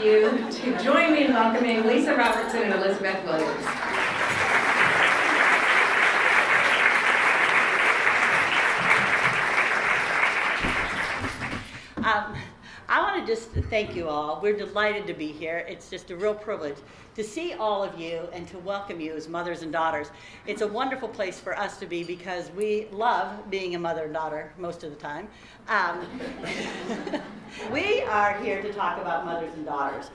you to join me in welcoming Lisa Robertson and Elizabeth Williams. I want to just thank you all. We're delighted to be here. It's just a real privilege to see all of you and to welcome you as mothers and daughters. It's a wonderful place for us to be because we love being a mother and daughter most of the time. We are here to talk about mothers and daughters.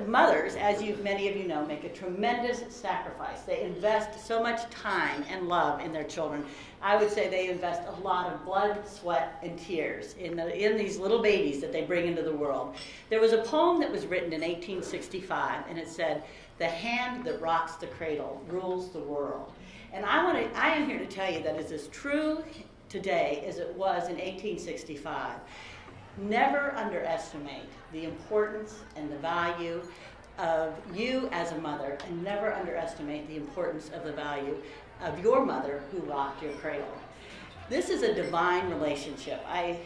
Mothers, as many of you know, make a tremendous sacrifice. They invest so much time and love in their children. I would say they invest a lot of blood, sweat, and tears in these little babies that they bring into the world. There was a poem that was written in 1865, and it said, "The hand that rocks the cradle rules the world." And I am here to tell you that it's as true today as it was in 1865. Never underestimate the importance and the value of you as a mother, and never underestimate the importance of the value of your mother who rocked your cradle. This is a divine relationship. I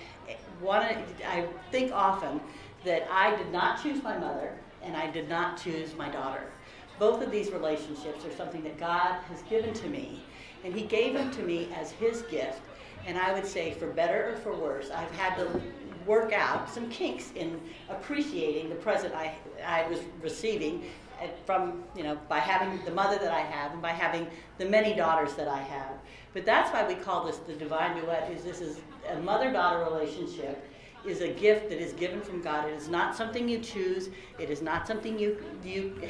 think often that I did not choose my mother and I did not choose my daughter. Both of these relationships are something that God has given to me, and He gave them to me as His gift. And I would say, for better or for worse, I've had to work out some kinks in appreciating the present I was receiving from, by having the mother that I have and by having the many daughters that I have. But that's why we call this the divine duet. This is a mother-daughter relationship, is a gift that is given from God. It is not something you choose. It is not something you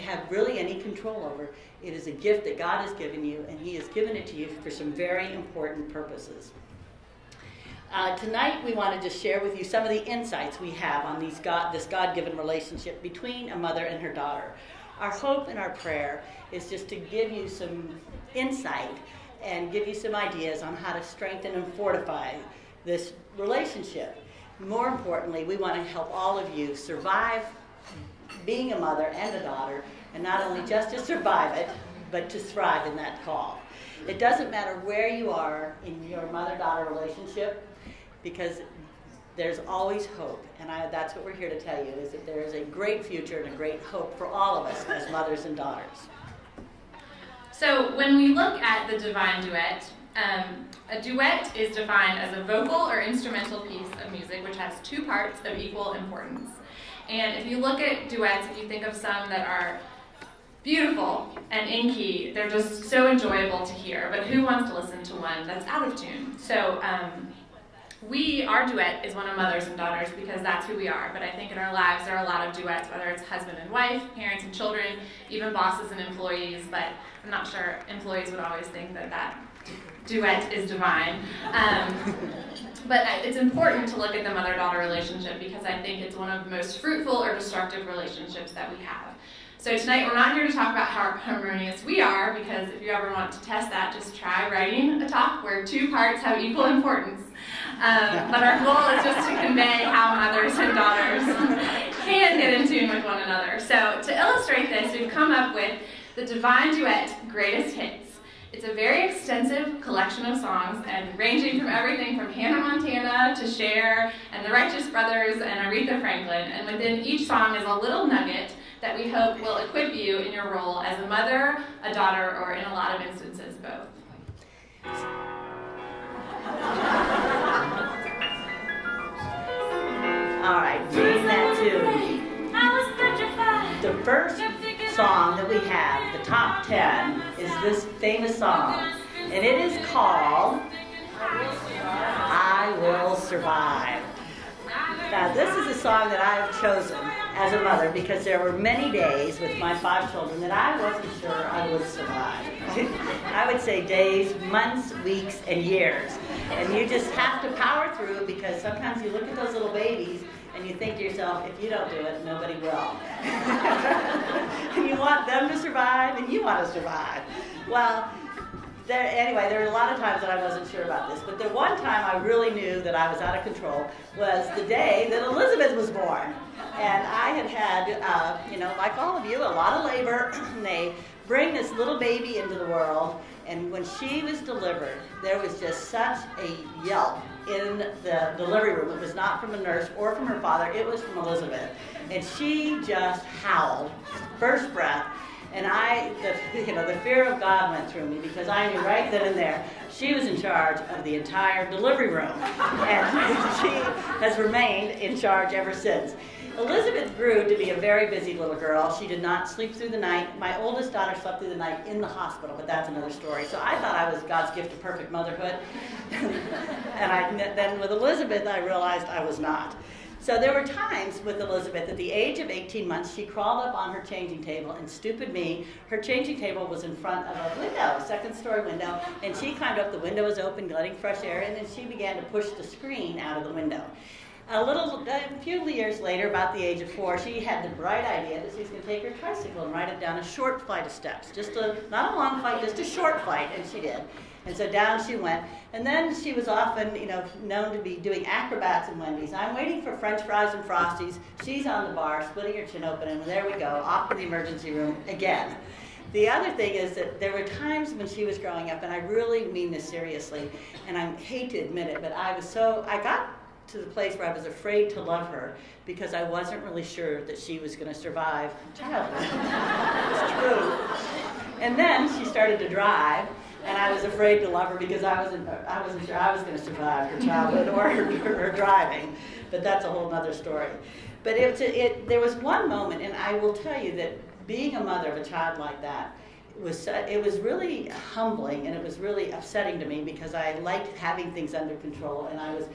have really any control over. It is a gift that God has given you, and He has given it to you for some very important purposes. Tonight we want to just share with you some of the insights we have on this God-given relationship between a mother and her daughter. Our hope and our prayer is just to give you some insight and give you some ideas on how to strengthen and fortify this relationship. More importantly, we want to help all of you survive being a mother and a daughter, and not only just to survive it, but to thrive in that call. It doesn't matter where you are in your mother-daughter relationship, because there's always hope, and that's what we're here to tell you, is that there is a great future and a great hope for all of us as mothers and daughters. So when we look at the divine duet, a duet is defined as a vocal or instrumental piece of music which has two parts of equal importance. And if you look at duets, if you think of some that are beautiful and in key, they're just so enjoyable to hear, but who wants to listen to one that's out of tune? So our duet is one of mothers and daughters because that's who we are, but I think in our lives there are a lot of duets, whether it's husband and wife, parents and children, even bosses and employees, but I'm not sure employees would always think that duet is divine. But it's important to look at the mother-daughter relationship because I think it's one of the most fruitful or destructive relationships that we have. So tonight we're not here to talk about how harmonious we are, because if you ever want to test that, just try writing a talk where two parts have equal importance. But our goal is just to convey how mothers and daughters can get in tune with one another. So to illustrate this, we've come up with the Divine Duet Greatest Hits. It's a very extensive collection of songs, and ranging from everything from Hannah Montana to Cher and the Righteous Brothers and Aretha Franklin. And within each song is a little nugget that we hope will equip you in your role as a mother, a daughter, or in a lot of instances, both. All right, bring that tune. The first song that we have, the top 10, is this famous song, and it is called I Will Survive. Now, this is a song that I have chosen as a mother because there were many days with my 5 children that I wasn't sure I would survive. I would say days, months, weeks, and years. And you just have to power through it because sometimes you look at those little babies and you think to yourself, if you don't do it, nobody will. And you want them to survive and you want to survive. Well, there were a lot of times that I wasn't sure about this, but the one time I really knew that I was out of control was the day that Elizabeth was born. And I had like all of you, a lot of labor. They bring this little baby into the world, And when she was delivered, there was just such a yelp in the delivery room. It was not from a nurse or from her father, it was from Elizabeth. And she just howled, first breath. And the fear of God went through me, because I knew right then and there she was in charge of the entire delivery room. And she has remained in charge ever since. Elizabeth grew to be a very busy little girl. She did not sleep through the night. My oldest daughter slept through the night in the hospital, but that's another story. So I thought I was God's gift of perfect motherhood. And then with Elizabeth, I realized I was not. So there were times with Elizabeth, at the age of 18 months, she crawled up on her changing table, and stupid me, her changing table was in front of a window, a second-story window, and she climbed up, the window was open, letting fresh air in, and she began to push the screen out of the window. A few years later, about the age of 4, she had the bright idea that she was going to take her tricycle and ride it down a short flight of steps. Not a long flight, just a short flight, and she did. And so down she went. And then she was often, known to be doing acrobats in Wendy's. I'm waiting for French fries and Frosties. She's on the bar, splitting her chin open, and there we go, off to the emergency room again. The other thing is that there were times when she was growing up, and I really mean this seriously, and I hate to admit it, but I got to the place where I was afraid to love her, because I wasn't really sure that she was going to survive childhood. It's true. And then she started to drive, and I was afraid to love her because I wasn't sure I was going to survive her childhood or her driving. But that's a whole other story. But there was one moment, and I will tell you that being a mother of a child like that, it was really humbling, and it was really upsetting to me, because I liked having things under control, and I was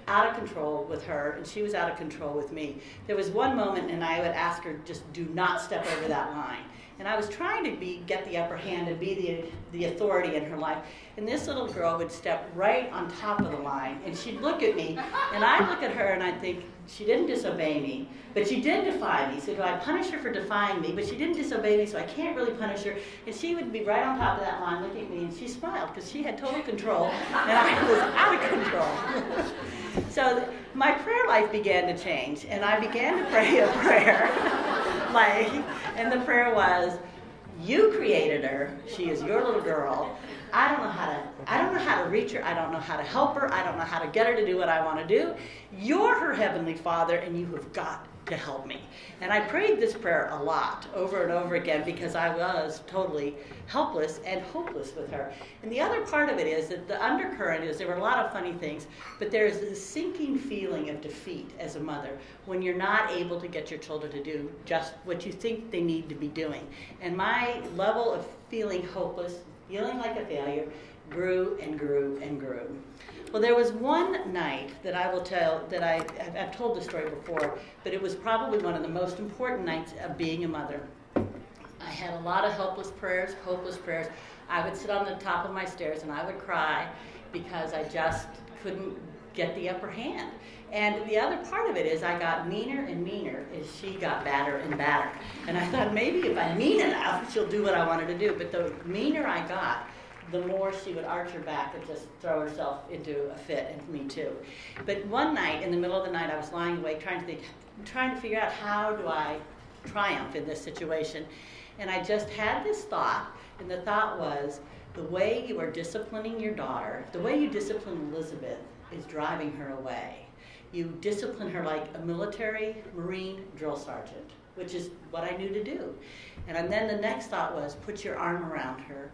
out of control with her, and she was out of control with me. There was one moment, and I would ask her, just do not step over that line. And I was trying to get the upper hand and be the authority in her life. And this little girl would step right on top of the line, and she'd look at me, and I'd look at her, and I'd think, she didn't disobey me, but she did defy me. So do I punish her for defying me? But she didn't disobey me, so I can't really punish her. And she would be right on top of that line looking at me, and she smiled, because she had total control, and I was out of control. So my prayer life began to change, and I began to pray a prayer. And the prayer was, you created her, she is your little girl. I don't know how to reach her, I don't know how to help her, I don't know how to get her to do what I want to do. You're her heavenly Father, and you have got to help me. And I prayed this prayer a lot, over and over again, because I was totally helpless and hopeless with her. And the other part of it is that the undercurrent is there were a lot of funny things, but there's this sinking feeling of defeat as a mother when you're not able to get your children to do just what you think they need to be doing. And my level of feeling hopeless, feeling like a failure, grew and grew and grew. Well, there was one night that I will tell, that I've told the story before, but it was probably one of the most important nights of being a mother. I had a lot of hopeless prayers. I would sit on the top of my stairs and I would cry because I just couldn't get the upper hand. And the other part of it is I got meaner and meaner as she got badder and badder. And I thought, maybe if I'm mean enough, she'll do what I wanted to do. But the meaner I got, the more she would arch her back and just throw herself into a fit, and me too. But one night, in the middle of the night, I was lying awake trying to figure out, how do I triumph in this situation? And I just had this thought, and the thought was, the way you are disciplining your daughter, the way you discipline Elizabeth, is driving her away. You discipline her like a military Marine drill sergeant, which is what I knew to do. And then the next thought was, put your arm around her,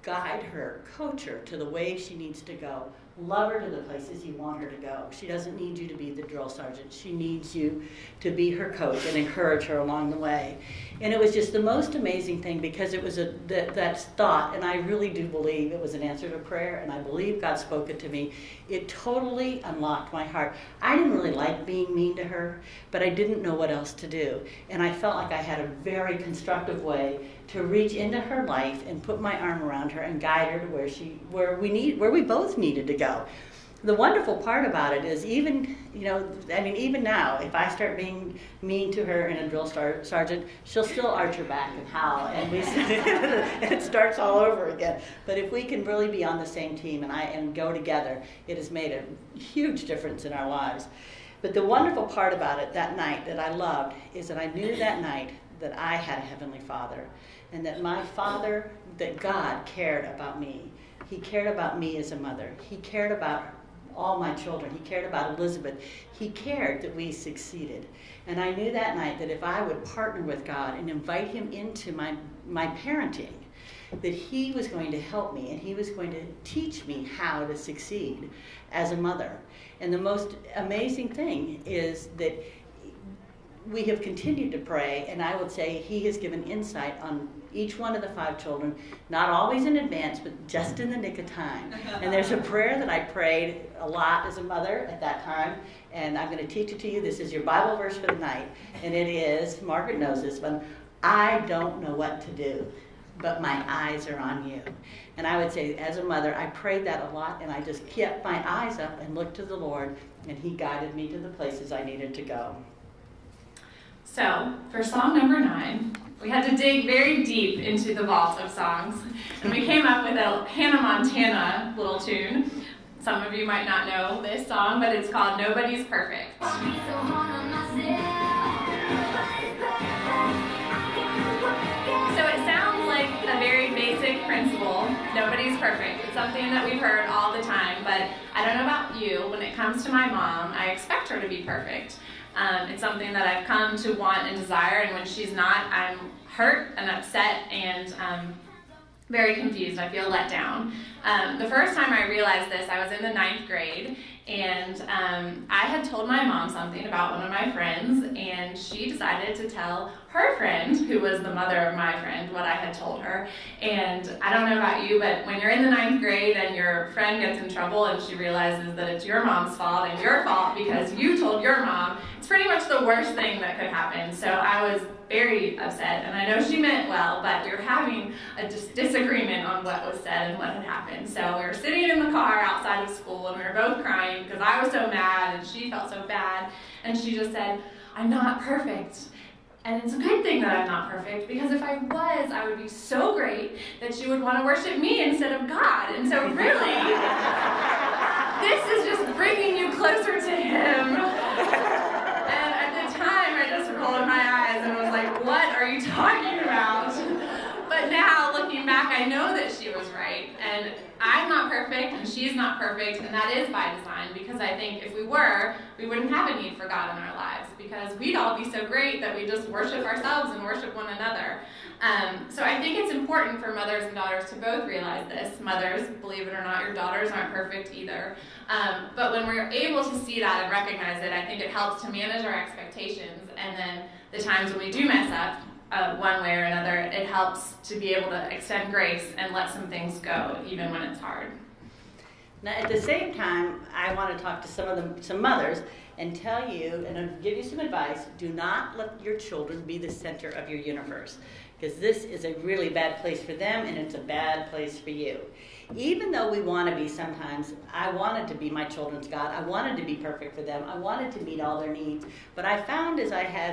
guide her, coach her to the way she needs to go. Love her to the places you want her to go. She doesn't need you to be the drill sergeant. She needs you to be her coach and encourage her along the way. And it was just the most amazing thing, because it was that thought, and I really do believe it was an answer to prayer, and I believe God spoke it to me. It totally unlocked my heart. I didn't really like being mean to her, but I didn't know what else to do. And I felt like I had a very constructive way to reach into her life and put my arm around her and guide her to where we both needed to go. The wonderful part about it is, even now, if I start being mean to her in a drill sergeant, she'll still arch her back and howl, and it starts all over again. But if we can really be on the same team and go together, it has made a huge difference in our lives. But the wonderful part about it that night that I loved is that I knew that night that I had a Heavenly Father, and that my Father, that God cared about me. He cared about me as a mother. He cared about all my children. He cared about Elizabeth. He cared that we succeeded. And I knew that night that if I would partner with God and invite him into my parenting, that he was going to help me and he was going to teach me how to succeed as a mother. And the most amazing thing is that we have continued to pray, and I would say he has given insight on each one of the 5 children, not always in advance, but just in the nick of time. And there's a prayer that I prayed a lot as a mother at that time, and I'm going to teach it to you. This is your Bible verse for the night, and it is, Margaret knows this one, I don't know what to do, but my eyes are on you. And I would say, as a mother, I prayed that a lot, and I just kept my eyes up and looked to the Lord, and he guided me to the places I needed to go. So, for song number 9, we had to dig very deep into the vault of songs, and we came up with a Hannah Montana little tune. Some of you might not know this song, but it's called Nobody's Perfect. So it sounds like a very basic principle. Nobody's perfect. It's something that we've heard all the time, but I don't know about you. When it comes to my mom, I expect her to be perfect. It's something that I've come to want and desire, and when she's not, I'm hurt and upset and very confused. I feel let down. The first time I realized this, I was in the 9th grade, and I had told my mom something about one of my friends, and she decided to tell her friend, who was the mother of my friend, what I had told her. And I don't know about you, but when you're in the 9th grade and your friend gets in trouble and she realizes that it's your mom's fault and your fault because you told your mom, it's pretty much the worst thing that could happen. So I was very upset, and I know she meant well, but we were having a disagreement on what was said and what had happened. So we were sitting in the car outside of school, and we were both crying because I was so mad and she felt so bad. And she just said, I'm not perfect. And it's a good thing that I'm not perfect, because if I was, I would be so great that you would want to worship me instead of God. And so really, this is just bringing you closer to him. And at the time, I just rolled my eyes and was like, what are you talking about? But now, looking back, I know that she was right. And I'm not perfect, and she's not perfect, and that is by design, because I think if we were, we wouldn't have a need for God in our lives, because we'd all be so great that we just worship ourselves and worship one another. So I think it's important for mothers and daughters to both realize this. Mothers, believe it or not, your daughters aren't perfect either. But when we're able to see that and recognize it, I think it helps to manage our expectations, and then the times when we do mess up, one way or another, it helps to be able to extend grace and let some things go, even when it's hard. Now, at the same time, I want to talk to some mothers and tell you and give you some advice. Do not let your children be the center of your universe, because this is a really bad place for them, and it's a bad place for you. Even though we want to be sometimes, I wanted to be my children's God. I wanted to be perfect for them. I wanted to meet all their needs. But I found as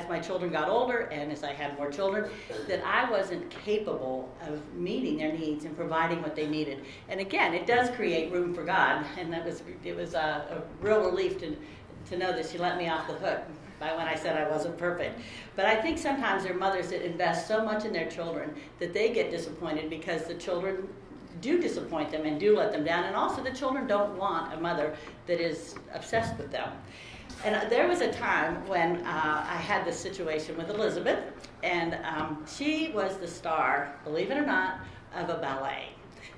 my children got older and as I had more children, that I wasn't capable of meeting their needs and providing what they needed. And again, it does create room for God, and it was a real relief to know that she let me off the hook by when I said I wasn't perfect. But I think sometimes there are mothers that invest so much in their children that they get disappointed because the children do disappoint them and do let them down, and also the children don't want a mother that is obsessed with them. And there was a time when I had this situation with Elizabeth, and she was the star, believe it or not, of a ballet.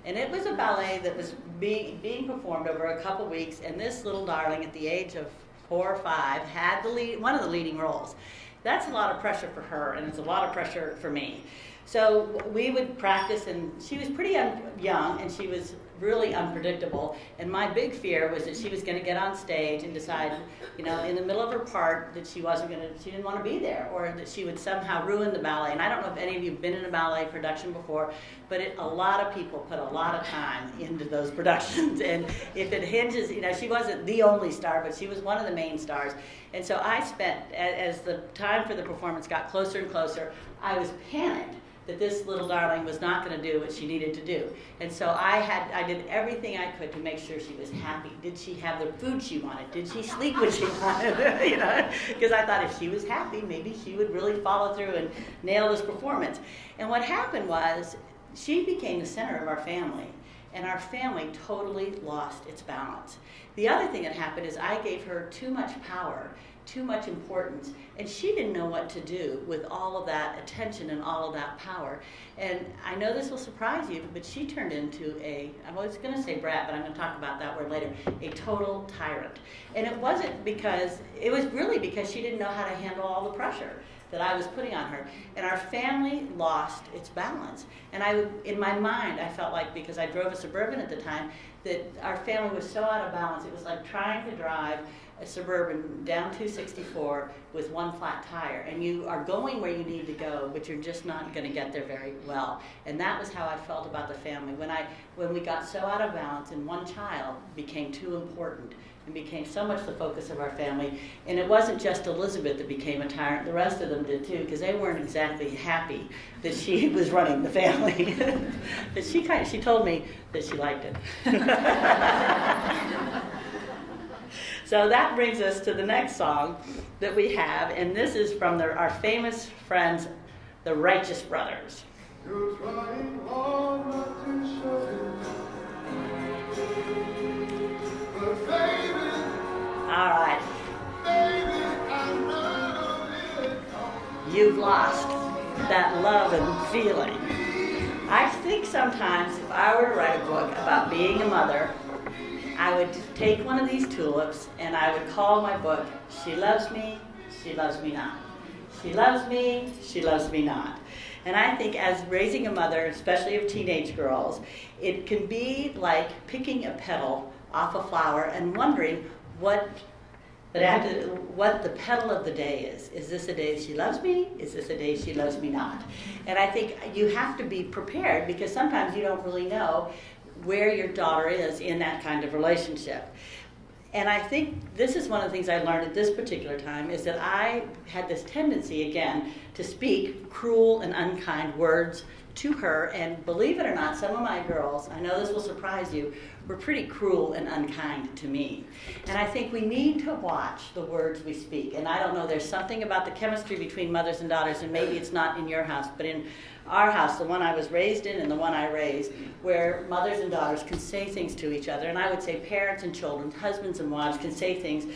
And it was a ballet that was being performed over a couple weeks, and this little darling at the age of 4 or 5 had one of the leading roles. That's a lot of pressure for her, and it's a lot of pressure for me. So we would practice, and she was pretty young, and she was really unpredictable. And my big fear was that she was going to get on stage and decide, in the middle of her part, that she didn't want to be there, or that she would somehow ruin the ballet. And I don't know if any of you have been in a ballet production before, but a lot of people put a lot of time into those productions. And if it hinges, she wasn't the only star, but she was one of the main stars. And so I spent, as the time for the performance got closer and closer, I was panicked that this little darling was not going to do what she needed to do. And so I did everything I could to make sure she was happy. Did she have the food she wanted? Did she sleep when she wanted? Because I thought if she was happy, maybe she would really follow through and nail this performance. And what happened was, she became the center of our family, and our family totally lost its balance. The other thing that happened is I gave her too much power, too much importance, and she didn't know what to do with all of that attention and all of that power. And I know this will surprise you, but she turned into I was going to say brat, but I'm going to talk about that word later, a total tyrant. And it was really because she didn't know how to handle all the pressure that I was putting on her. And our family lost its balance. And in my mind, I felt like, because I drove a Suburban at the time, that our family was so out of balance. It was like trying to drive a Suburban down 264 with one flat tire, and you are going where you need to go, but you're just not going to get there very well. And that was how I felt about the family. When we got so out of balance, and one child became too important and became so much the focus of our family. And it wasn't just Elizabeth that became a tyrant, the rest of them did too, because they weren't exactly happy that she was running the family. But she told me that she liked it. So that brings us to the next song that we have, and this is from our famous friends, the Righteous Brothers. You're trying hard not to show it, but baby, all right. Baby, I know it. You've lost that love and feeling. I think sometimes if I were to write a book about being a mother, I would take one of these tulips and I would call my book, She Loves Me, She Loves Me Not. She loves me, she loves me not. And I think as raising a mother, especially of teenage girls, it can be like picking a petal off a flower and wondering what the petal of the day is. Is this a day she loves me? Is this a day she loves me not? And I think you have to be prepared, because sometimes you don't really know where your daughter is in that kind of relationship. And I think this is one of the things I learned at this particular time, is that I had this tendency, again, to speak cruel and unkind words to her. And believe it or not, some of my girls, I know this will surprise you, were pretty cruel and unkind to me. And I think we need to watch the words we speak. And I don't know, there's something about the chemistry between mothers and daughters, and maybe it's not in your house, but in our house, the one I was raised in and the one I raised, where mothers and daughters can say things to each other. And I would say parents and children, husbands and wives can say things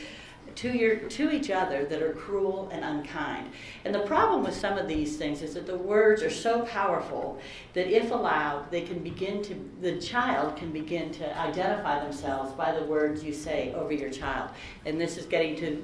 to each other that are cruel and unkind. And the problem with some of these things is that the words are so powerful that if allowed, the child can begin to identify themselves by the words you say over your child. And this is getting to,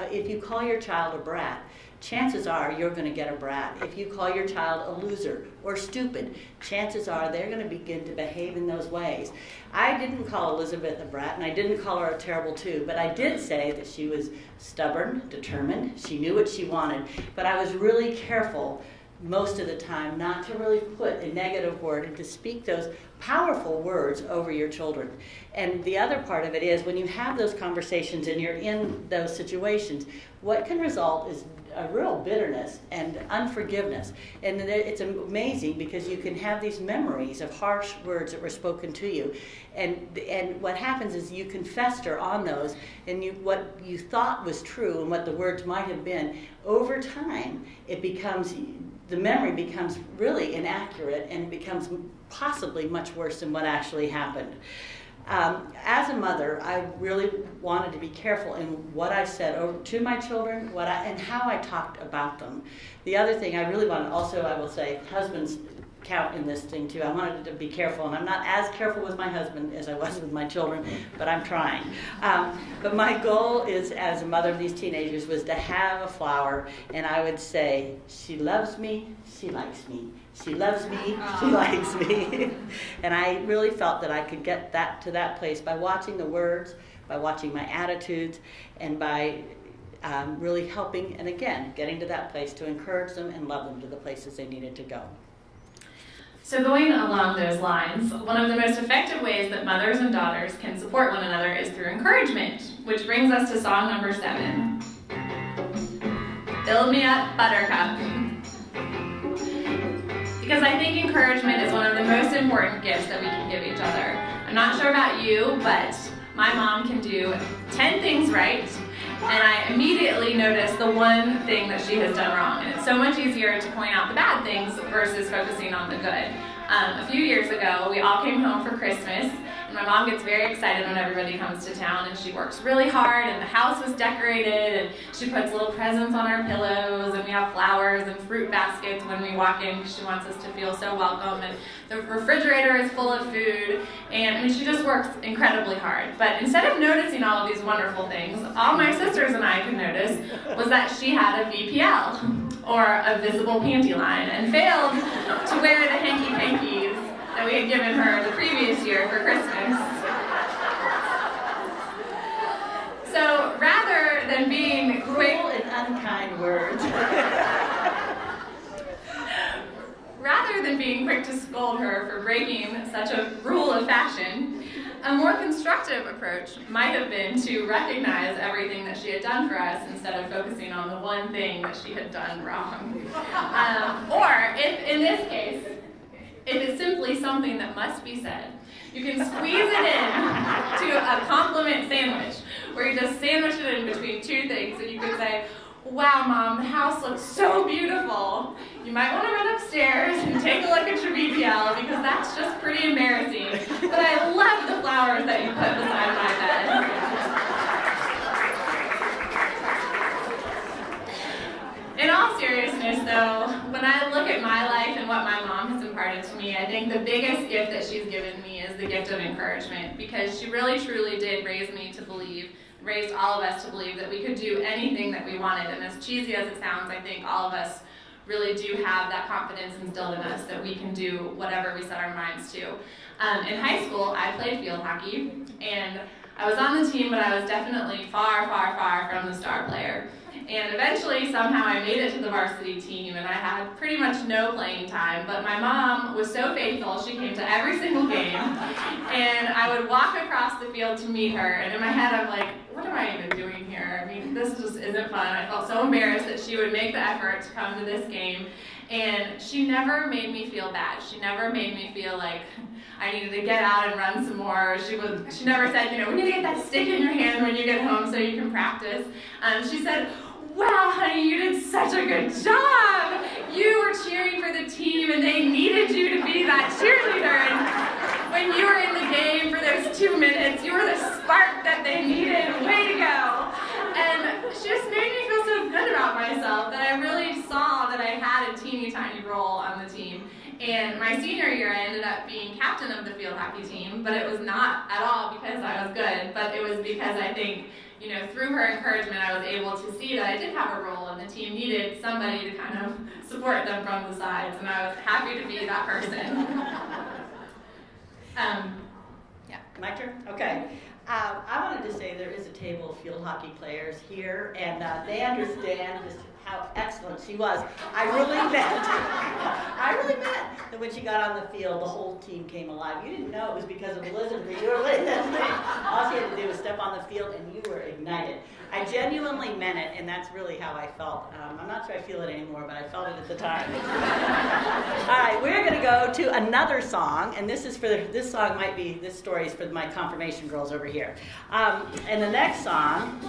if you call your child a brat, chances are you're going to get a brat. If you call your child a loser or stupid, chances are they're going to begin to behave in those ways. I didn't call Elizabeth a brat, and I didn't call her a terrible two, but I did say that she was stubborn, determined, she knew what she wanted, but I was really careful most of the time not to really put a negative word and to speak those powerful words over your children. And the other part of it is, when you have those conversations and you're in those situations, what can result is a real bitterness and unforgiveness. And it's amazing, because you can have these memories of harsh words that were spoken to you. And what happens is you can fester on those, and what you thought was true and what the words might have been, over time, the memory becomes really inaccurate, and becomes possibly much worse than what actually happened. As a mother, I really wanted to be careful in what I said over to my children, and how I talked about them. The other thing I really wanted, also I will say, husbands count in this thing too. I wanted to be careful, and I'm not as careful with my husband as I was with my children, but I'm trying. But my goal is, as a mother of these teenagers, was to have a flower, and I would say, she loves me, she likes me. She loves me, she likes me. And I really felt that I could get to that place by watching the words, by watching my attitudes, and by really helping, and again, getting to that place to encourage them and love them to the places they needed to go. So going along those lines, one of the most effective ways that mothers and daughters can support one another is through encouragement, which brings us to song number 7. Build me up, Buttercup. Because I think encouragement is one of the most important gifts that we can give each other. I'm not sure about you, but my mom can do 10 things right, and I immediately notice the one thing that she has done wrong. And it's so much easier to point out the bad things versus focusing on the good. A few years ago, we all came home for Christmas, and my mom gets very excited when everybody comes to town, and she works really hard, and the house was decorated, and she puts little presents on our pillows, and we have flowers and fruit baskets when we walk in because she wants us to feel so welcome, and the refrigerator is full of food, and I mean, she just works incredibly hard. But instead of noticing all of these wonderful things, all my sisters and I could notice was that she had a VPL, or a visible panty line, and failed to wear the hanky-pankies that we had given her the previous year for Christmas. So rather than being quick Cruel and unkind words. Rather than being quick to scold her for breaking such a rule of fashion, a more constructive approach might have been to recognize everything that she had done for us instead of focusing on the one thing that she had done wrong. Or, if in this case, if it's simply something that must be said, you can squeeze it in to a compliment sandwich, where you just sandwich it in between two things, and you could say, "Wow, Mom, the house looks so beautiful. You might want to run upstairs and take a look at your VPL because that's just pretty embarrassing. But I love the flowers that you put beside my bed." In all seriousness, though, when I look at my life and what my mom has imparted to me, I think the biggest gift that she's given me is the gift of encouragement, because she really truly did raise me to believe, raised all of us to believe that we could do anything that we wanted. And as cheesy as it sounds, I think all of us really do have that confidence instilled in us that we can do whatever we set our minds to. In high school, I played field hockey, and I was on the team, but I was definitely far, far, far from the star player. And eventually, somehow, I made it to the varsity team, and I had pretty much no playing time. But my mom was so faithful, she came to every single game, and I would walk across the field to meet her, and in my head, I'm like, what am I even doing here? I mean, this just isn't fun. I felt so embarrassed that she would make the effort to come to this game, and she never made me feel bad. She never made me feel like I needed to get out and run some more. She never said, you know, we need to get that stick in your hand when you get home so you can practice. She said, "Wow, honey, you did such a good job. You were cheering for the team and they needed you to be that cheerleader. And when you were in the game for those 2 minutes, you were the spark that they needed. Way to go." And she just made me feel so good about myself that I really saw that I had a teeny tiny role on the team. And my senior year, I ended up being captain of the field hockey team, but it was not at all because I was good, but it was because I think, you know, through her encouragement, I was able to see that I did have a role, and the team needed somebody to kind of support them from the sides, and I was happy to be that person. Yeah. My turn? Okay. I wanted to say there is a table of field hockey players here, and they understand just how excellent she was. I really meant that when she got on the field, the whole team came alive. You didn't know it was because of Elizabeth that you were with that thing. All she had to do was step on the field, and you were ignited. I genuinely meant it, and that's really how I felt. I'm not sure I feel it anymore, but I felt it at the time. All right, we're going to go to another song, and this story is for my confirmation girls over here. And the next song,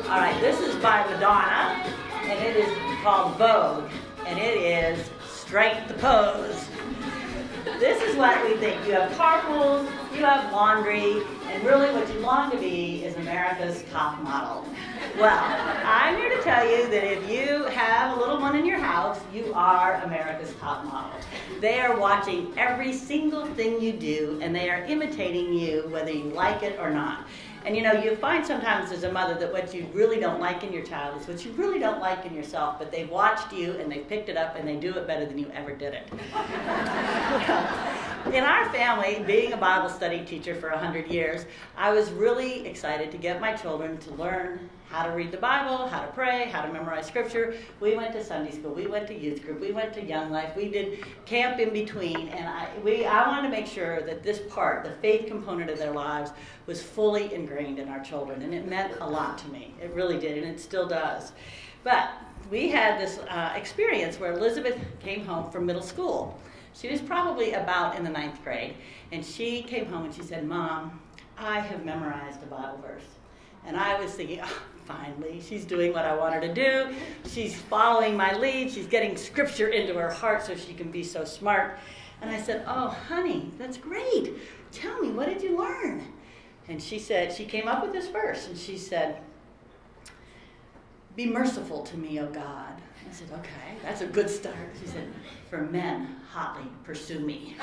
all right, this is by Madonna, and it is called Vogue, and it is Strike the Pose. This is what we think. You have carpools, you have laundry, and really what you long to be is America's top model. Well, I'm here to tell you that if you have a little one in your house, you are America's top model. They are watching every single thing you do, and they are imitating you whether you like it or not. And you know, you find sometimes as a mother that what you really don't like in your child is what you really don't like in yourself, but they've watched you and they've picked it up and they do it better than you ever did it. In our family, being a Bible study teacher for 100 years, I was really excited to get my children to learn how to read the Bible, how to pray, how to memorize scripture. We went to Sunday school, we went to youth group, we went to Young Life, we did camp in between, and I wanted to make sure that this part, the faith component of their lives, was fully ingrained in our children, and it meant a lot to me. It really did, and it still does. But we had this experience where Elizabeth came home from middle school. She was probably about in the 9th grade, and she came home and she said, "Mom, I have memorized a Bible verse." And I was thinking, oh, finally, she's doing what I want her to do. She's following my lead. She's getting scripture into her heart so she can be so smart. And I said, oh, honey, that's great. Tell me, what did you learn? And she said, she came up with this verse, and she said, be merciful to me, O God. I said, okay, that's a good start. She said, for men hotly pursue me.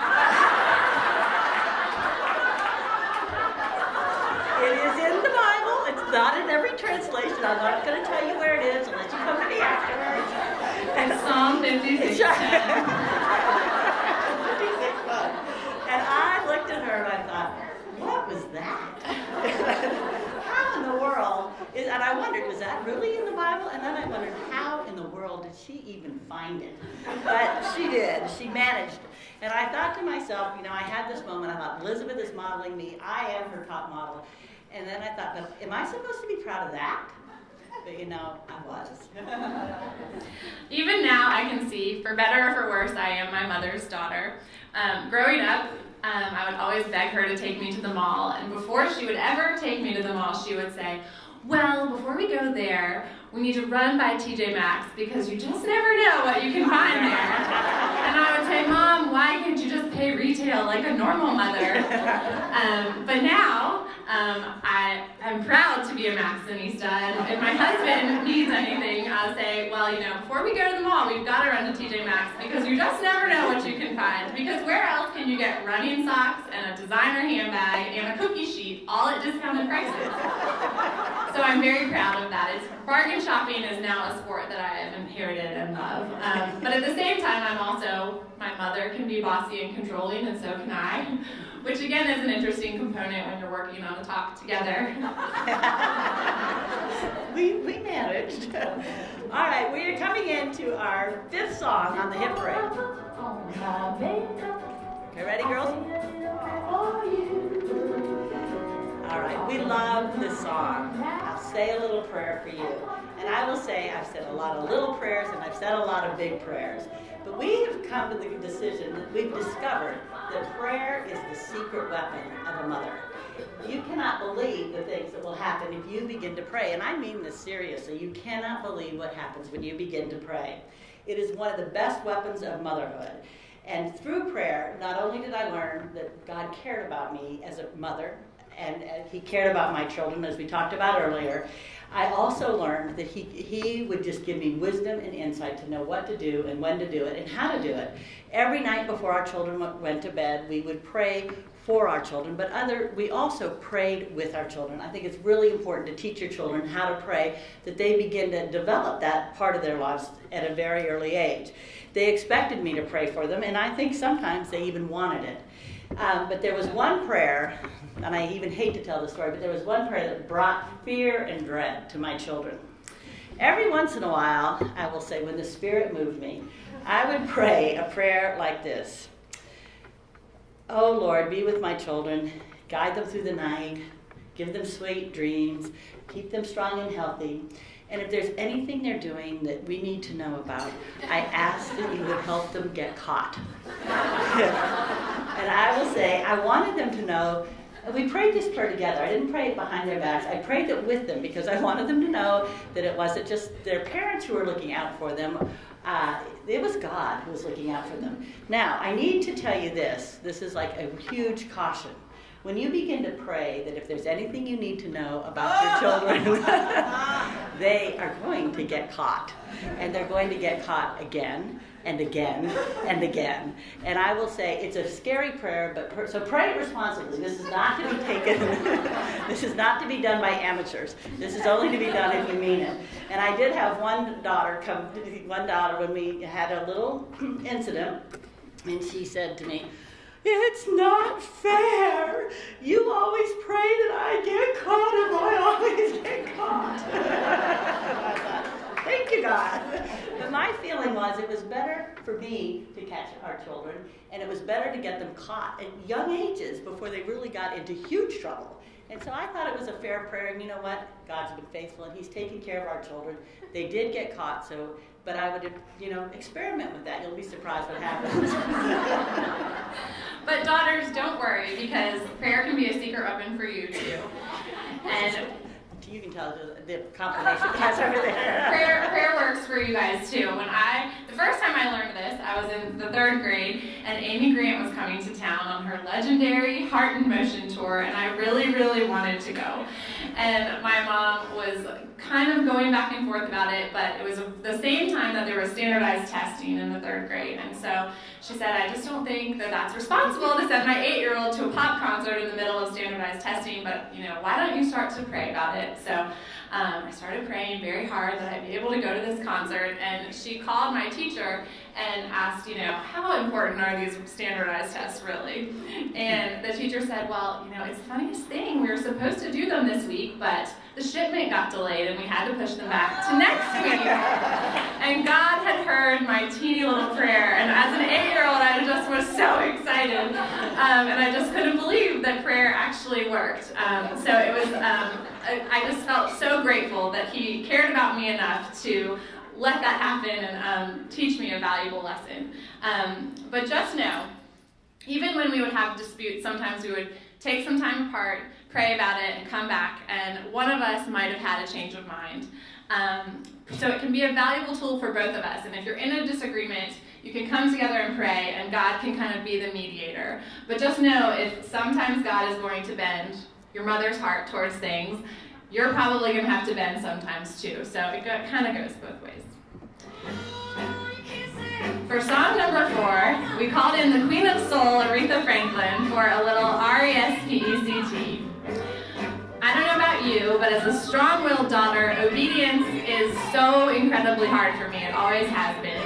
It is in the Bible. It's not in every translation. I'm not going to tell you where it is unless you come to me afterwards. And Psalm 56. And I looked at her and I thought, what was that? How in the world is, and I wondered, was that really in the Bible? And then I wondered, how in the world did she even find it? But she did. She managed. And I thought to myself, you know, I had this moment. I thought, Elizabeth is modeling me. I am her top model. And then I thought, but am I supposed to be proud of that? But you know, I was. Even now I can see, for better or for worse, I am my mother's daughter. Growing up, I would always beg her to take me to the mall, and before she would ever take me to the mall, she would say, well, before we go there, we need to run by TJ Maxx because you just never know what you can find there. And I would say, Mom, why can't you just pay retail like a normal mother? But now, I'm proud to be a Maxxinista, and if my husband needs anything, I'll say, well, you know, before we go to the mall, we've got to run to TJ Maxx because you just never know what you can find. Because where else can you get running socks and a designer handbag and a cookie sheet all at discounted prices? So I'm very proud of that. Bargain shopping is now a sport that I have inherited and love. But at the same time, I'm also, my mother can be bossy and controlling, and so can I, which again is an interesting component when you're working on a talk together. we managed. All right, we are coming into our 5th song on the hit parade. Okay, ready, girls? All right, we love this song. I'll say a little prayer for you. And I will say I've said a lot of little prayers and I've said a lot of big prayers. But we have come to the decision that we've discovered that prayer is the secret weapon of a mother. You cannot believe the things that will happen if you begin to pray. And I mean this seriously. You cannot believe what happens when you begin to pray. It is one of the best weapons of motherhood. And through prayer, not only did I learn that God cared about me as a mother, and he cared about my children, as we talked about earlier, I also learned that he would just give me wisdom and insight to know what to do and when to do it and how to do it. Every night before our children went to bed, we would pray for our children, but we also prayed with our children. I think it's really important to teach your children how to pray, that they begin to develop that part of their lives at a very early age. They expected me to pray for them, and I think sometimes they even wanted it. But there was one prayer, and I even hate to tell the story, but there was one prayer that brought fear and dread to my children. Every once in a while, I will say, when the Spirit moved me, I would pray a prayer like this. Oh Lord, be with my children, guide them through the night, give them sweet dreams, keep them strong and healthy. And if there's anything they're doing that we need to know about, I ask that you would help them get caught. And I will say, I wanted them to know, we prayed this prayer together. I didn't pray it behind their backs. I prayed it with them because I wanted them to know that it wasn't just their parents who were looking out for them. It was God who was looking out for them. Now, I need to tell you this. This is like a huge caution. When you begin to pray that if there's anything you need to know about your children, they are going to get caught. And they're going to get caught again and again and again. And I will say it's a scary prayer, but so pray it responsibly. This is not to be taken, this is not to be done by amateurs. This is only to be done if you mean it. And I did have one daughter when we had a little incident, and she said to me, "It's not fair. You always pray that I get caught and I always get caught." I thought, thank you, God. But my feeling was it was better for me to catch our children, and it was better to get them caught at young ages before they really got into huge trouble. And so I thought it was a fair prayer, and you know what? God's been faithful, and he's taking care of our children. They did get caught, but I would, experiment with that. You'll be surprised what happens. But daughters, don't worry, because prayer can be a secret weapon for you too. And you can tell the combination it has over there. Prayer works for you guys too. The first time I learned this, I was in the 3rd grade, and Amy Grant was coming to town on her legendary Heart in Motion tour, and I really, really wanted to go. And my mom was kind of going back and forth about it, but it was the same time that there was standardized testing in the 3rd grade, and so she said, I just don't think that that's responsible to send my 8-year-old to a pop concert in the middle of standardized testing, but why don't you start to pray about it? So I started praying very hard that I'd be able to go to this concert, and she called my teacher and asked, how important are these standardized tests really? And the teacher said, well, it's the funniest thing. We were supposed to do them this week, but the shipment got delayed and we had to push them back to next week. And God had heard my teeny little prayer, and as an 8-year-old, I just was so excited. And I just couldn't believe that prayer actually worked. So it was, I just felt so grateful that he cared about me enough to let that happen and teach me a valuable lesson. But just know, even when we would have disputes, sometimes we would take some time apart, pray about it, and come back, and one of us might have had a change of mind. So it can be a valuable tool for both of us, and if you're in a disagreement, you can come together and pray, and God can kind of be the mediator. But just know, if sometimes God is going to bend your mother's heart towards things, you're probably going to have to bend sometimes too. So it kind of goes both ways. For song number 4, we called in the Queen of Soul, Aretha Franklin, for a little R-E-S-P-E-C-T. I don't know about you, but as a strong-willed daughter, obedience is so incredibly hard for me. It always has been.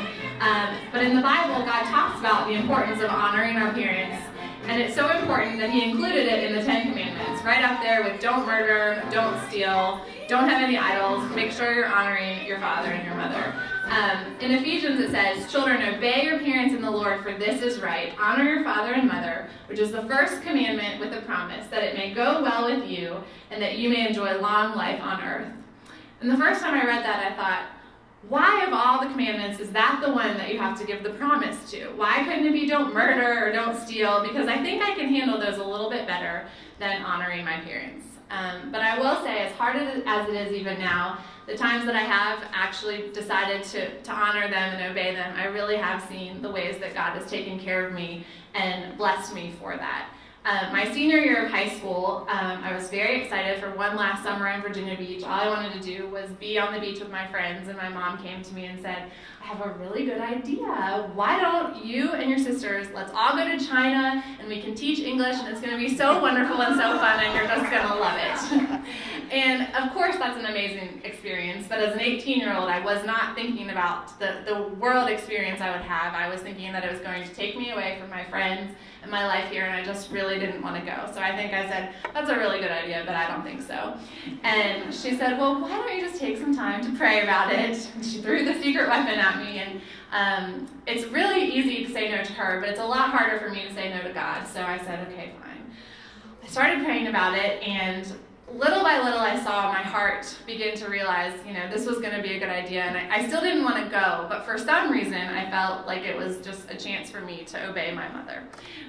But in the Bible, God talks about the importance of honoring our parents, and it's so important that he included it in the 10 Commandments, right up there with don't murder, don't steal, don't have any idols, make sure you're honoring your father and your mother. In Ephesians it says, children, obey your parents in the Lord, for this is right. Honor your father and mother, which is the first commandment with a promise, that it may go well with you, and that you may enjoy long life on earth. And the first time I read that, I thought, why of all the commandments is that the one that you have to give the promise to? Why couldn't it be don't murder or don't steal? Because I think I can handle those a little bit better than honoring my parents. But I will say, as hard as it is even now, the times that I have actually decided to honor them and obey them, I really have seen the ways that God has taken care of me and blessed me for that. My senior year of high school, I was very excited for one last summer in Virginia Beach. All I wanted to do was be on the beach with my friends, and my mom came to me and said, I have a really good idea. Why don't you and your sisters, let's all go to China, and we can teach English, and it's going to be so wonderful and so fun, and you're just going to love it. And of course, that's an amazing experience, but as an 18-year-old, I was not thinking about the world experience I would have. I was thinking that it was going to take me away from my friends and my life here, and I just really didn't want to go. So I think I said, that's a really good idea, but I don't think so. And she said, well, why don't you just take some time to pray about it? And she threw the secret weapon at me, and it's really easy to say no to her, but it's a lot harder for me to say no to God. So I said, okay, fine. I started praying about it, and little by little, I saw my heart begin to realize, this was going to be a good idea, and I still didn't want to go, but for some reason, I felt like it was just a chance for me to obey my mother,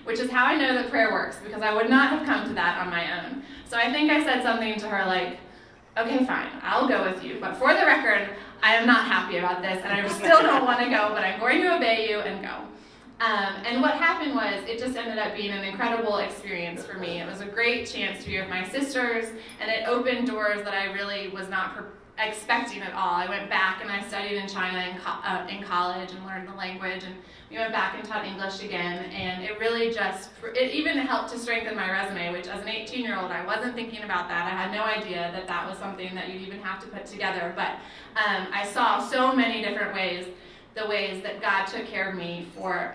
which is how I know that prayer works, because I would not have come to that on my own. So I think I said something to her like, okay, fine, I'll go with you, but for the record, I am not happy about this, and I still don't want to go, but I'm going to obey you and go. And what happened was, it just ended up being an incredible experience for me. It was a great chance to be with my sisters, and it opened doors that I really was not expecting at all. I went back and I studied in China in college and learned the language, and we went back and taught English again, and it really it even helped to strengthen my resume, which as an 18-year-old, I wasn't thinking about that. I had no idea that that was something that you'd even have to put together, but I saw so many different ways, the ways that God took care of me for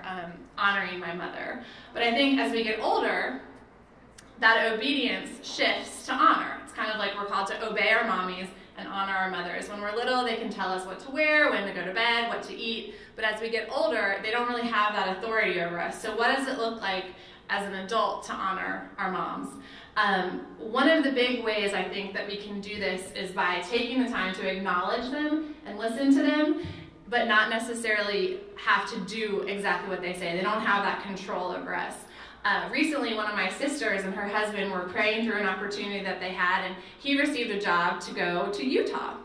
honoring my mother. But I think as we get older, that obedience shifts to honor. It's kind of like we're called to obey our mommies and honor our mothers. When we're little, they can tell us what to wear, when to go to bed, what to eat. But as we get older, they don't really have that authority over us. So what does it look like as an adult to honor our moms? One of the big ways I think that we can do this is by taking the time to acknowledge them and listen to them, but not necessarily have to do exactly what they say. They don't have that control over us. Recently, one of my sisters and her husband were praying through an opportunity that they had, and he received a job to go to Utah.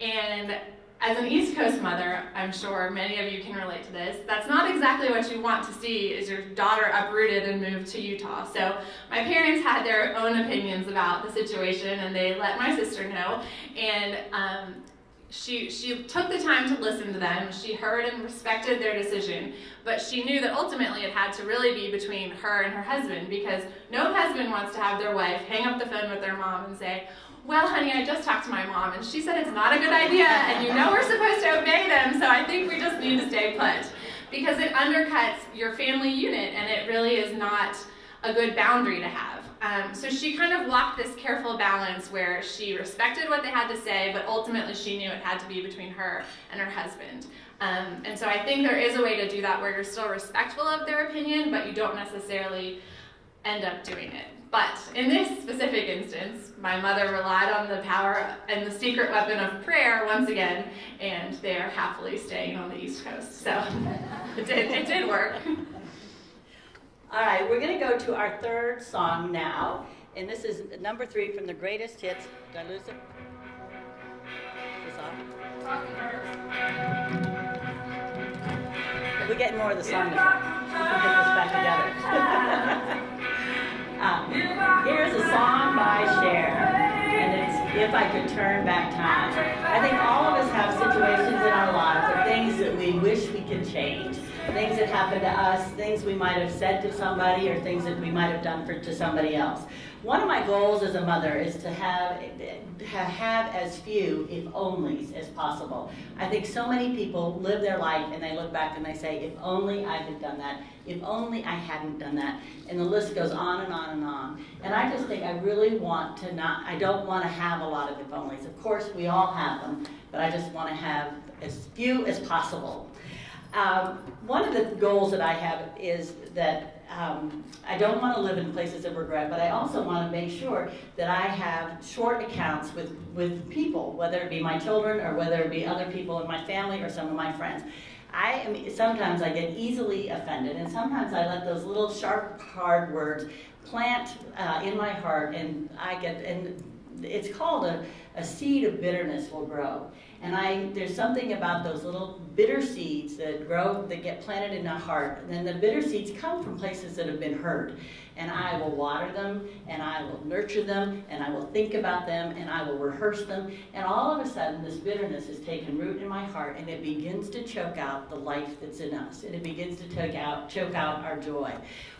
And as an East Coast mother, I'm sure many of you can relate to this. That's not exactly what you want to see, is your daughter uprooted and moved to Utah. So my parents had their own opinions about the situation, and they let my sister know. And she took the time to listen to them. She heard and respected their decision, but she knew that ultimately it had to really be between her and her husband, because no husband wants to have their wife hang up the phone with their mom and say, well, honey, I just talked to my mom, and she said it's not a good idea, and you know we're supposed to obey them, so I think we just need to stay put. Because it undercuts your family unit, and it really is not a good boundary to have. So she kind of walked this careful balance where she respected what they had to say, but ultimately she knew it had to be between her and her husband. And so I think there is a way to do that where you're still respectful of their opinion, but you don't necessarily end up doing it. But in this specific instance, my mother relied on the power and the secret weapon of prayer once again, and they are happily staying on the East Coast. So it did work. All right, we're going to go to our third song now, and this is number 3 from the greatest hits. Did I lose it? Is this off? We're getting more of the song. We can get this back together. Here's a song by Cher, and it's If I Could Turn Back Time. I think all of us have situations in our lives of things that we wish we could change. Things that happened to us, things we might have said to somebody, or things that we might have done to somebody else. One of my goals as a mother is to have as few if-onlys as possible. I think so many people live their life and they look back and they say, if only I had done that, if only I hadn't done that, and the list goes on and on and on. And I just think I really want to I don't want to have a lot of if-onlys. Of course, we all have them, but I just want to have as few as possible. One of the goals that I have is that I don't want to live in places of regret, but I also want to make sure that I have short accounts with people, whether it be my children or whether it be other people in my family or some of my friends. Sometimes I get easily offended, and sometimes I let those little sharp, hard words plant in my heart, and it's called a seed of bitterness will grow. And there's something about those little bitter seeds that grow, that get planted in the heart. And then the bitter seeds come from places that have been hurt. And I will water them, and I will nurture them, and I will think about them, and I will rehearse them. And all of a sudden, this bitterness has taken root in my heart, and it begins to choke out the life that's in us. And it begins to choke out our joy.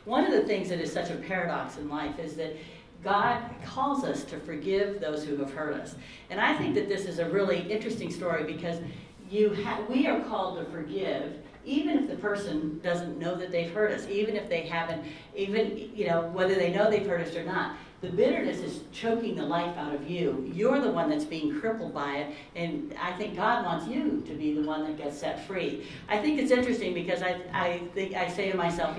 One of the things that is such a paradox in life is that God calls us to forgive those who have hurt us. And I think that this is a really interesting story because we are called to forgive even if the person doesn't know that they've hurt us, even if they haven't, whether they know they've hurt us or not. The bitterness is choking the life out of you. You're the one that's being crippled by it, and I think God wants you to be the one that gets set free. I think it's interesting because I say to myself,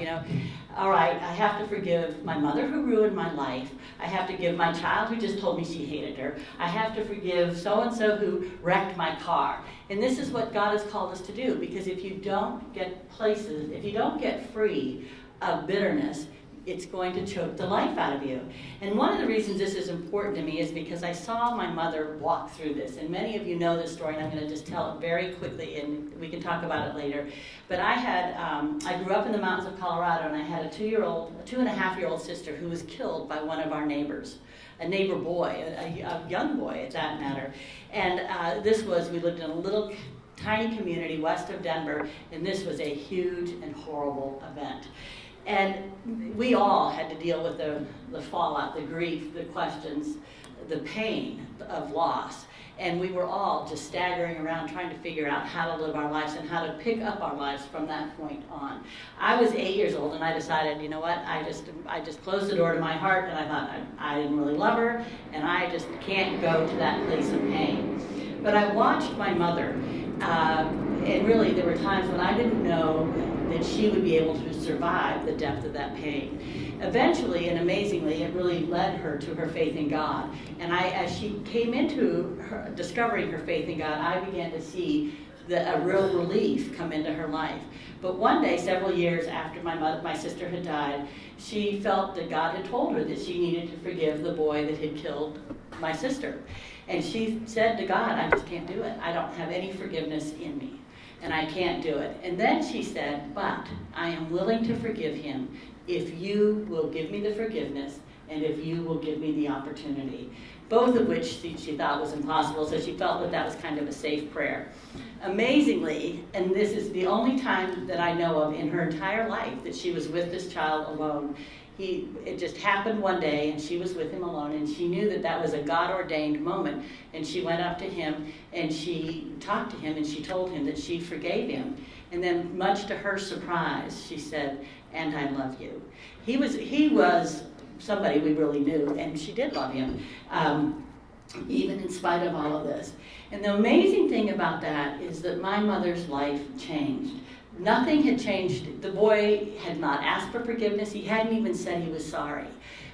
all right, I have to forgive my mother who ruined my life. I have to give my child who just told me she hated her. I have to forgive so-and-so who wrecked my car. And this is what God has called us to do, because if you don't get free of bitterness, it's going to choke the life out of you. And one of the reasons this is important to me is because I saw my mother walk through this. And many of you know this story, and I'm going to just tell it very quickly, and we can talk about it later. But I grew up in the mountains of Colorado, and I had a 2.5-year-old sister who was killed by one of our neighbors, a neighbor boy, a young boy at that matter. And we lived in a little tiny community west of Denver, and this was a huge and horrible event. And we all had to deal with the fallout, the grief, the questions, the pain of loss. And we were all just staggering around trying to figure out how to live our lives and how to pick up our lives from that point on. I was 8 years old, and I decided, you know what, I just closed the door to my heart, and I thought I didn't really love her, and I just can't go to that place of pain. But I watched my mother, and really there were times when I didn't know that she would be able to survive the depth of that pain. Eventually, and amazingly, it really led her to her faith in God. And as she came into discovering her faith in God, I began to see a real relief come into her life. But one day, several years after my sister had died, she felt that God had told her that she needed to forgive the boy that had killed my sister. And she said to God, I just can't do it. I don't have any forgiveness in me, and I can't do it. And then she said, but I am willing to forgive him if you will give me the forgiveness and if you will give me the opportunity. Both of which she thought was impossible, so she felt that that was kind of a safe prayer. Amazingly, and this is the only time that I know of in her entire life that she was with this child alone, it just happened one day, and she was with him alone, and she knew that that was a God-ordained moment, and she went up to him, and she talked to him, and she told him that she forgave him. And then, much to her surprise, she said, and I love you. He was somebody we really knew, and she did love him, even in spite of all of this. And the amazing thing about that is that my mother's life changed. Nothing had changed. The boy had not asked for forgiveness. He hadn't even said he was sorry.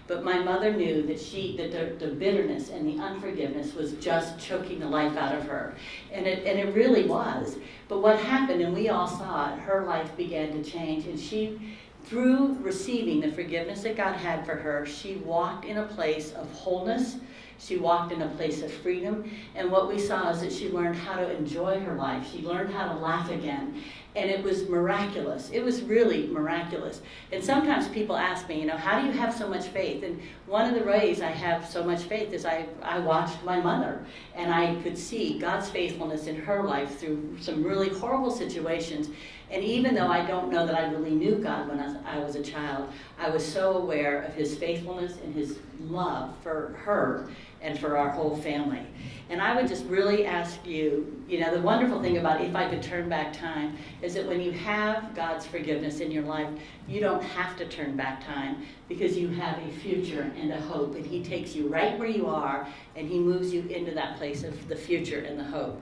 But my mother knew that the bitterness and the unforgiveness was just choking the life out of her. And it really was. But what happened, and we all saw it, her life began to change. And she, through receiving the forgiveness that God had for her, she walked in a place of wholeness. She walked in a place of freedom. And what we saw is that she learned how to enjoy her life. She learned how to laugh again. And it was miraculous. It was really miraculous. And sometimes people ask me, how do you have so much faith? And one of the ways I have so much faith is I watched my mother, and I could see God's faithfulness in her life through some really horrible situations. And even though I don't know that I really knew God when I was a child, I was so aware of his faithfulness and his love for her and for our whole family. And I would just really ask you, the wonderful thing about if I could turn back time is that when you have God's forgiveness in your life, you don't have to turn back time because you have a future and a hope. And he takes you right where you are and he moves you into that place of the future and the hope.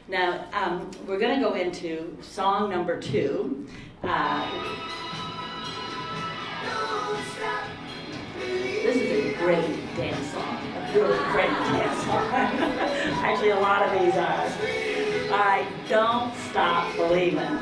Now, we're going to go into song number 2. This is a great dance song. Really great dance song. Actually, a lot of these are. All right, don't stop believing.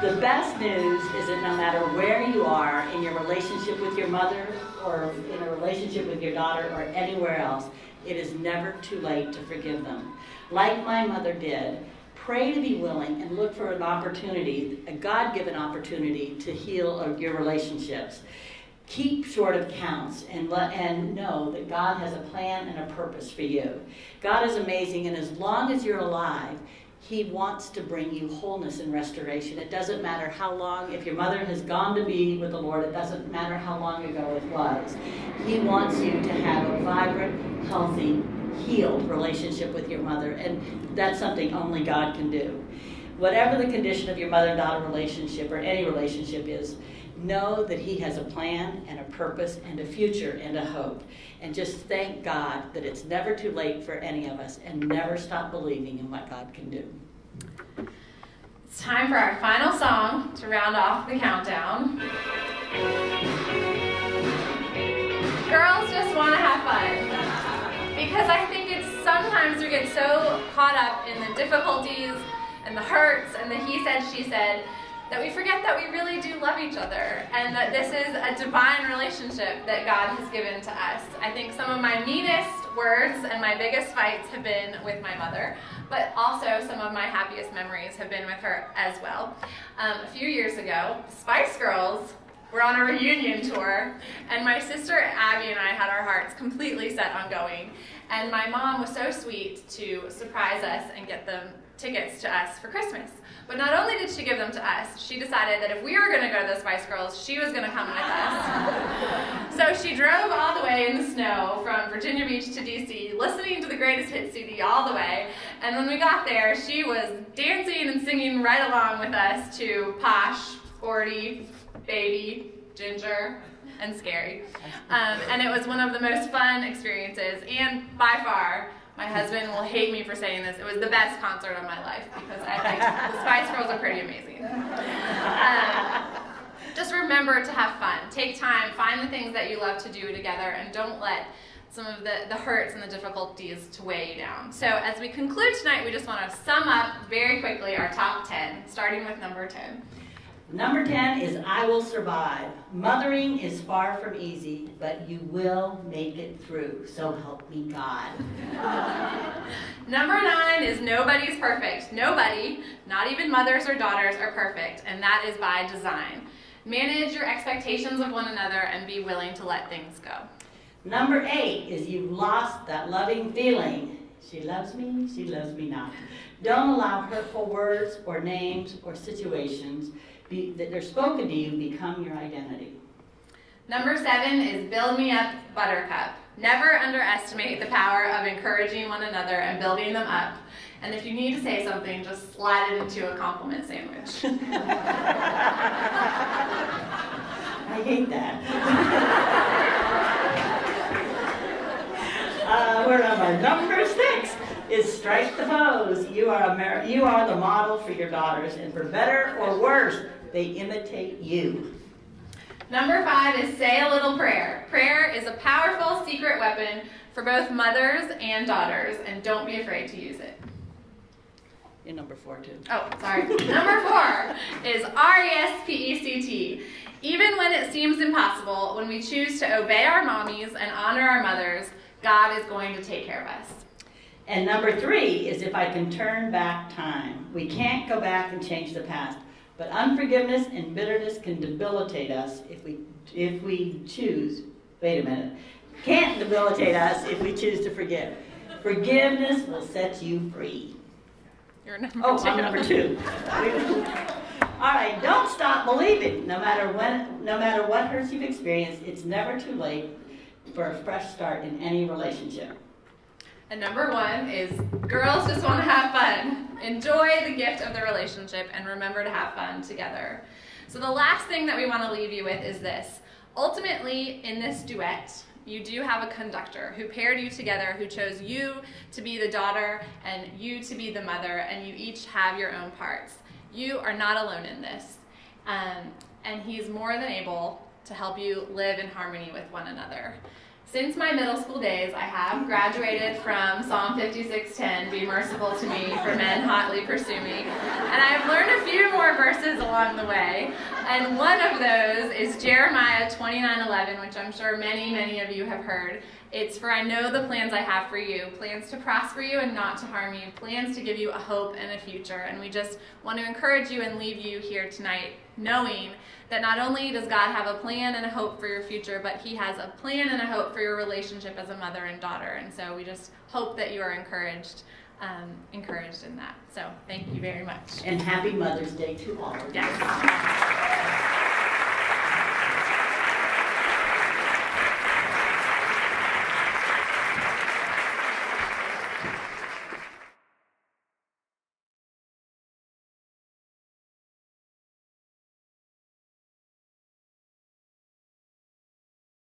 The best news is that no matter where you are in your relationship with your mother or in a relationship with your daughter or anywhere else, it is never too late to forgive them. Like my mother did, pray to be willing and look for an opportunity, a God-given opportunity to heal your relationships. Keep short of counts and know that God has a plan and a purpose for you. God is amazing, and as long as you're alive, he wants to bring you wholeness and restoration. It doesn't matter how long, if your mother has gone to be with the Lord, it doesn't matter how long ago it was. He wants you to have a vibrant, healthy, healed relationship with your mother, and that's something only God can do. Whatever the condition of your mother-daughter relationship or any relationship is, know that he has a plan and a purpose and a future and a hope. And just thank God that it's never too late for any of us, and never stop believing in what God can do. It's time for our final song to round off the countdown. Girls just want to have fun. Because I think it's sometimes we get so caught up in the difficulties and the hurts and the he said, she said, that we forget that we really do love each other and that this is a divine relationship that God has given to us. I think some of my meanest words and my biggest fights have been with my mother, but also some of my happiest memories have been with her as well. A few years ago, Spice Girls were on a reunion tour, and my sister Abby and I had our hearts completely set on going. And my mom was so sweet to surprise us and get them tickets to us for Christmas. But not only did she give them to us, she decided that if we were going to go to the Spice Girls, she was going to come with us. So she drove all the way in the snow from Virginia Beach to DC, listening to the Greatest Hits CD all the way. And when we got there, she was dancing and singing right along with us to Posh, Sporty, Baby, Ginger, and Scary. And it was one of the most fun experiences, and by far, my husband will hate me for saying this, it was the best concert of my life because I think the Spice Girls are pretty amazing. Just remember to have fun. Take time, find the things that you love to do together, and don't let some of the hurts and the difficulties to weigh you down. So as we conclude tonight, we just want to sum up very quickly our top 10, starting with number 10. Number 10 is I will survive. Mothering is far from easy, but you will make it through. So help me God. Number 9 is nobody's perfect. Nobody, not even mothers or daughters, are perfect, and that is by design. Manage your expectations of one another and be willing to let things go. Number 8 is you've lost that loving feeling. She loves me not. Don't allow hurtful words or names or situations that are spoken to you become your identity. Number 7 is build me up, buttercup. Never underestimate the power of encouraging one another and building them up. And if you need to say something, just slide it into a compliment sandwich. I hate that. We're on number 6 is strike the pose. You are the model for your daughters, and for better or worse, they imitate you. Number 5 is say a little prayer. Prayer is a powerful secret weapon for both mothers and daughters, and don't be afraid to use it. You're number 4 too. Oh, sorry. Number 4 is RESPECT. Even when it seems impossible, when we choose to obey our mommies and honor our mothers, God is going to take care of us. And number 3 is if I can turn back time. We can't go back and change the past, but unforgiveness and bitterness can debilitate us if we choose. Wait a minute. Can't debilitate us if we choose to forgive. Forgiveness will set you free. You're number 2. I'm number 2. All right, don't stop believing. No matter what hurts you've experienced, it's never too late for a fresh start in any relationship. And number 1 is girls just want to have fun. Enjoy the gift of the relationship and remember to have fun together. So the last thing that we want to leave you with is this. Ultimately, in this duet, you do have a conductor who paired you together, who chose you to be the daughter and you to be the mother, and you each have your own parts. You are not alone in this. And he's more than able to help you live in harmony with one another. Since my middle school days, I have graduated from Psalm 56:10, be merciful to me, for men hotly pursue me. And I've learned a few more verses along the way. And one of those is Jeremiah 29:11, which I'm sure many, many of you have heard. It's for I know the plans I have for you, plans to prosper you and not to harm you, plans to give you a hope and a future. And we just want to encourage you and leave you here tonight knowing that not only does God have a plan and a hope for your future, but he has a plan and a hope for your relationship as a mother and daughter. And so we just hope that you are encouraged in that. So thank you very much. And happy Mother's Day to all of you. Yes.